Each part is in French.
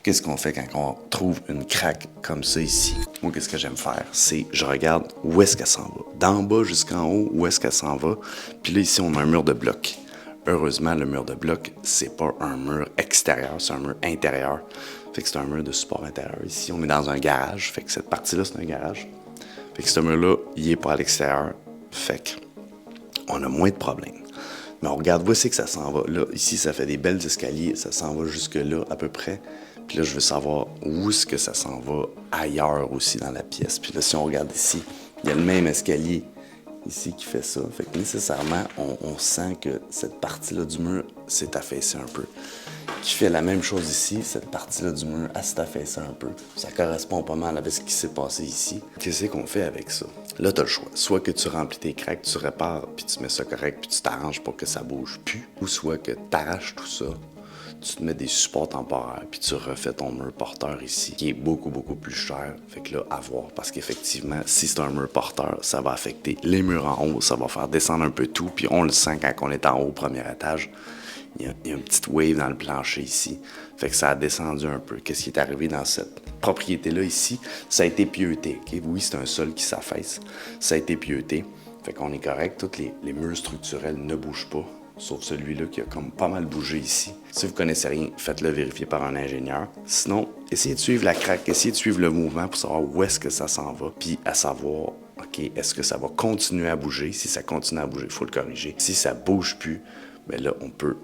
Qu'est-ce qu'on fait quand on trouve une craque comme ça ici? Moi, qu'est-ce que j'aime faire? C'est, je regarde où est-ce qu'elle s'en va. D'en bas jusqu'en haut, où est-ce qu'elle s'en va? Puis là, ici, on a un mur de bloc. Heureusement, le mur de bloc, c'est pas un mur extérieur, c'est un mur intérieur. Fait que c'est un mur de support intérieur. Ici, on est dans un garage. Fait que cette partie-là, c'est un garage. Fait que ce mur-là, il est pas à l'extérieur. Fait que on a moins de problèmes. Mais on regarde, voici que ça s'en va. Là, ici, ça fait des belles escaliers. Ça s'en va jusque-là, à peu près. Puis là, je veux savoir où est-ce que ça s'en va ailleurs aussi dans la pièce. Puis là, si on regarde ici, il y a le même escalier ici qui fait ça. Fait que nécessairement, on sent que cette partie-là du mur s'est affaissée un peu. Qui fait la même chose ici, cette partie-là du mur, elle s'est affaissée un peu. Ça correspond pas mal avec ce qui s'est passé ici. Qu'est-ce qu'on fait avec ça? Là, tu as le choix. Soit que tu remplis tes craques, tu répares, puis tu mets ça correct, puis tu t'arranges pour que ça bouge plus. Ou soit que tu arraches tout ça, tu te mets des supports temporaires, puis tu refais ton mur porteur ici, qui est beaucoup, beaucoup plus cher. Fait que là, à voir. Parce qu'effectivement, si c'est un mur porteur, ça va affecter les murs en haut, ça va faire descendre un peu tout, puis on le sent quand on est en haut au premier étage. Il y a une petite wave dans le plancher ici. Fait que ça a descendu un peu. Qu'est-ce qui est arrivé dans cette propriété-là ici? Ça a été pieuté. Okay? Oui, c'est un sol qui s'affaisse. Ça a été pieuté. Fait qu'on est correct. Tous les murs structurels ne bougent pas. Sauf celui-là qui a comme pas mal bougé ici. Si vous connaissez rien, faites-le vérifier par un ingénieur. Sinon, essayez de suivre la craque, essayez de suivre le mouvement pour savoir où est-ce que ça s'en va. Puis à savoir, OK, est-ce que ça va continuer à bouger? Si ça continue à bouger, il faut le corriger. Si ça bouge plus, bien là, on peut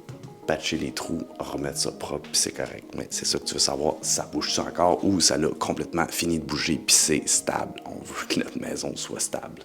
patcher les trous, remettre ça propre, puis c'est correct. Mais c'est ça que tu veux savoir, ça bouge-tu encore ou ça l'a complètement fini de bouger, puis c'est stable. On veut que notre maison soit stable.